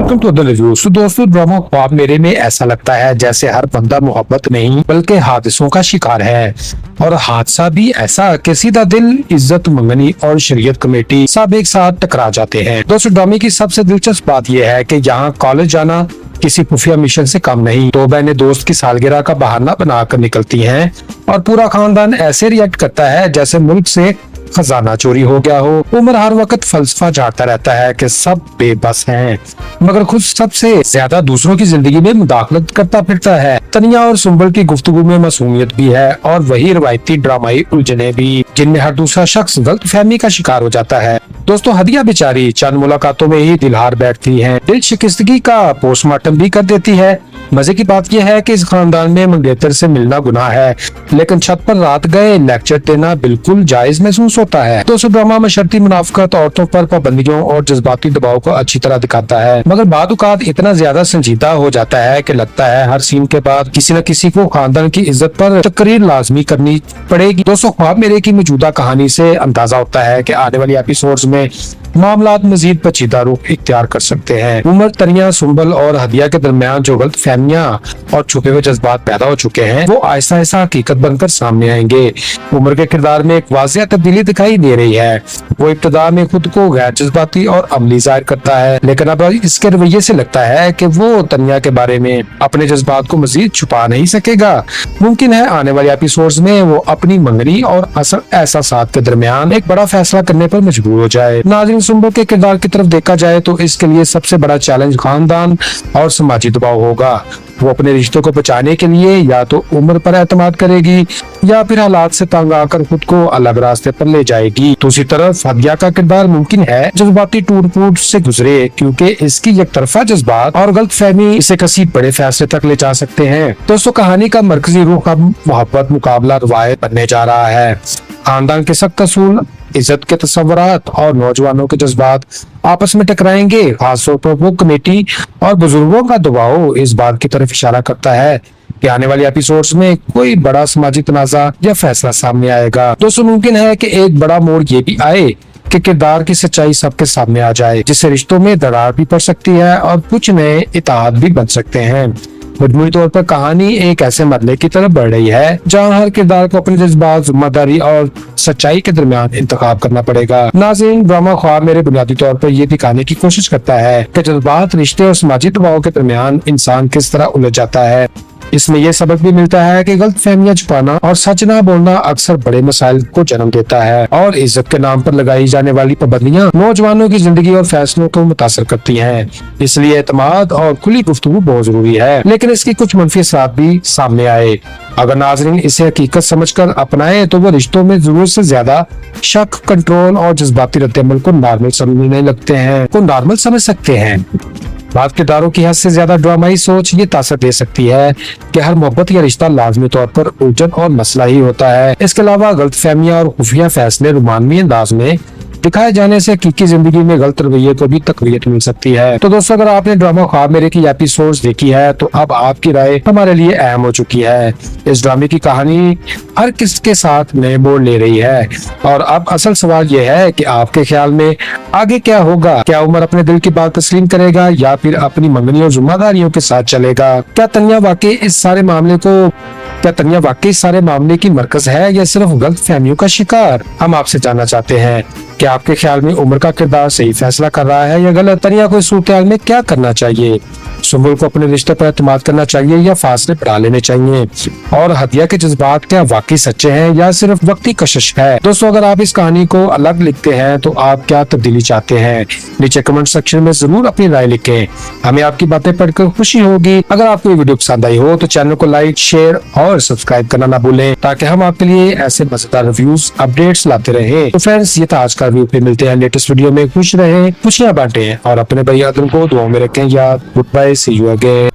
Welcome to the reviews. तो दोस्तों, drama ख्वाब मेरे में ऐसा लगता है जैसे हर बंदा मोहब्बत नहीं बल्कि हादसों का शिकार है, और हादसा भी ऐसा कि सीधा दिल, इज्जत मंगनी और शरीयत कमेटी सब एक साथ टकरा जाते हैं। दोस्तों, ड्रामे की सबसे दिलचस्प बात यह है कि यहाँ कॉलेज जाना किसी खुफिया मिशन से कम नहीं। दो बहनें दोस्त की सालगिरह का बहाना बनाकर निकलती हैं और पूरा खानदान ऐसे रिएक्ट करता है जैसे मुल्क से खजाना चोरी हो गया हो। उमर हर वक्त फलसफा झाड़ता रहता है कि सब बेबस हैं, मगर खुद सबसे ज्यादा दूसरों की जिंदगी में मुदाखलत करता फिरता है। तनिया और सुंबल की गुफ्तगू में मासूमियत भी है और वही रवायती ड्रामाई उलझने भी, जिनमें हर दूसरा शख्स गलतफहमी का शिकार हो जाता है। दोस्तों, हदिया बेचारी चंद मुलाकातों में ही दिलहार बैठती है, दिल शिकस्तगी का पोस्टमार्टम भी कर देती है। मजे की बात यह है कि इस खानदान में मंगेतर से मिलना गुनाह है, लेकिन छत पर रात गए लेक्चर देना बिल्कुल जायज महसूस होता है। दोस्तों, ड्रामा मशर्ती मुनाफकत, औरतों पर पाबंदियों और जज्बाती दबाव को अच्छी तरह दिखाता है, मगर बाद औक़ात इतना ज्यादा संजीदा हो जाता है कि लगता है हर सीन के बाद किसी न किसी को खानदान की इज्जत पर तकरीर लाजमी करनी पड़ेगी। दोस्तों, ख्वाब मेरे की मौजूदा कहानी से अंदाजा होता है कि आने वाली एपिसोड्स में मामलात मजीद पेचीदा रुख इख्तियार कर सकते हैं। उमर, तनिया, सुंबल और हदिया के दरमियान जो गलतफहमियां और छुपे हुए जज्बात पैदा हो चुके हैं, वो आहिस्ता आहिस्ता हकीकत बनकर सामने आएंगे। उमर के किरदार में एक वाज़िह तब्दीली दिखाई दे रही है। वो इब्तिदा में खुद को गैर जज्बाती और अमली जाहिर करता है, लेकिन अब इसके रवैये से लगता है कि वो तनिया के बारे में अपने जज्बात को मजीद छुपा नहीं सकेगा। मुमकिन है आने वाले एपिसोड्स में वो अपनी मंगनी और असल एहसासात के दरमियान एक बड़ा फैसला करने पर मजबूर हो जाए। नाज़रीन, सुंबल के किरदार की तरफ देखा जाए तो इसके लिए सबसे बड़ा चैलेंज खानदान और समाजी दबाव होगा। वो अपने रिश्तों को बचाने के लिए या तो उम्र पर एतमाद करेगी या फिर हालात से तंग आकर खुद को अलग रास्ते पर ले जाएगी। दूसरी तरफ हदिया का किरदार मुमकिन है जज्बाती टूट फूट से गुजरे, क्योंकि इसकी एक तरफा जज्बात और गलतफहमी इसे किसी बड़े फैसले तक ले जा सकते हैं। दोस्तों, कहानी का मरकजी रुख अब मोहब्बत मुकाबला रवायत बनने जा रहा है। खानदान के सख्त असूल, इज्जत के तस्वुरात और नौजवानों के जज्बात आपस में टकराएंगे। खासतौर पर वो कमेटी और बुजुर्गों का दबाव इस बात की तरफ इशारा करता है कि आने वाले एपिसोड्स में कोई बड़ा समाजी तनाज़ा या फैसला सामने आएगा। दोस्तों, मुमकिन है कि एक बड़ा मोड़ ये भी आए कि किरदार की सच्चाई सबके सामने आ जाए, जिससे रिश्तों में दरार भी पड़ सकती है और कुछ नए इत्तेहाद भी बन सकते हैं। मजमूई तौर पर कहानी एक ऐसे मरले की तरफ बढ़ रही है जहां हर किरदार को अपने जज्बात, जिम्मेदारी और सच्चाई के दरमियान इंतखाब करना पड़ेगा। नाज़रीन, ड्रामा ख्वाब मेरे बुनियादी तौर पर ये दिखाने की कोशिश करता है कि जज्बात, रिश्ते और समाजी दबाव के दरमियान इंसान किस तरह उलझ जाता है। इसमें यह सबक भी मिलता है कि गलतफहमियां छुपाना और सच न बोलना अक्सर बड़े मसाइल को जन्म देता है, और इज्जत के नाम पर लगाई जाने वाली पाबंदियां नौजवानों की जिंदगी और फैसलों को मुतासर करती हैं। इसलिए एतमाद और खुली गुफ्तगू बहुत जरूरी है, लेकिन इसकी कुछ मनफी असरात भी सामने आए। अगर नाज़रीन इसे हकीकत समझकर अपनाए तो वो रिश्तों में जरूरत से ज्यादा शक, कंट्रोल और जज्बाती रद्द-ए-अमल को नॉर्मल समझ सकते हैं। बात किरदारों की हद से ज्यादा ड्रामाई सोच ये तासर दे सकती है कि हर मोहब्बत या रिश्ता लाजमी तौर पर उलझन और मसला ही होता है। इसके अलावा गलतफहमियां और खुफिया फैसले रोमानवी अंदाज में दिखाए जाने से हकीकी जिंदगी में गलत रवैये को भी तकवीत मिल सकती है। तो दोस्तों, अगर आपने ड्रामा ख्वाब मेरे की एपिसोड्स देखी है तो अब आपकी राय हमारे लिए अहम हो चुकी है। इस ड्रामे की कहानी हर किसी के साथ नए मोड़ ले रही है, और अब असल सवाल यह है कि आपके ख्याल में आगे क्या होगा। क्या उमर अपने दिल की बात तस्लीम करेगा या फिर अपनी मंगनी और जिम्मेदारियों के साथ चलेगा? क्या तनिया वाकई इस सारे मामले की मरकज है या सिर्फ गलत फहमियों का शिकार? हम आपसे जानना चाहते हैं कि आपके ख्याल में उमर का किरदार सही फैसला कर रहा है या गलत? तनिया को इस सूरत-ए-हाल में क्या करना चाहिए? सुंबल को अपने रिश्ते पर एतमाद करना चाहिए या फासले बढ़ा लेने चाहिए? और हदिया के जज्बात क्या वाकई सच्चे हैं या सिर्फ वक्ती कशिश है? दोस्तों, अगर आप इस कहानी को अलग लिखते हैं तो आप क्या तब्दीली चाहते हैं? नीचे कमेंट सेक्शन में जरूर अपनी राय लिखें, हमें आपकी बातें पढ़कर खुशी होगी। अगर आपको ये वीडियो पसंद आई हो तो चैनल को लाइक, शेयर और सब्सक्राइब करना ना भूलें, ताकि हम आपके लिए ऐसे मजेदार रिव्यूज, अपडेट्स लाते रहें। तो फ्रेंड्स, ये था आज का रिव्यू। पे मिलते हैं लेटेस्ट वीडियो में। खुश रहें, खुशियां बांटें और अपने भाई आदम को दुआओं में रखें याद। Good bye, see you again.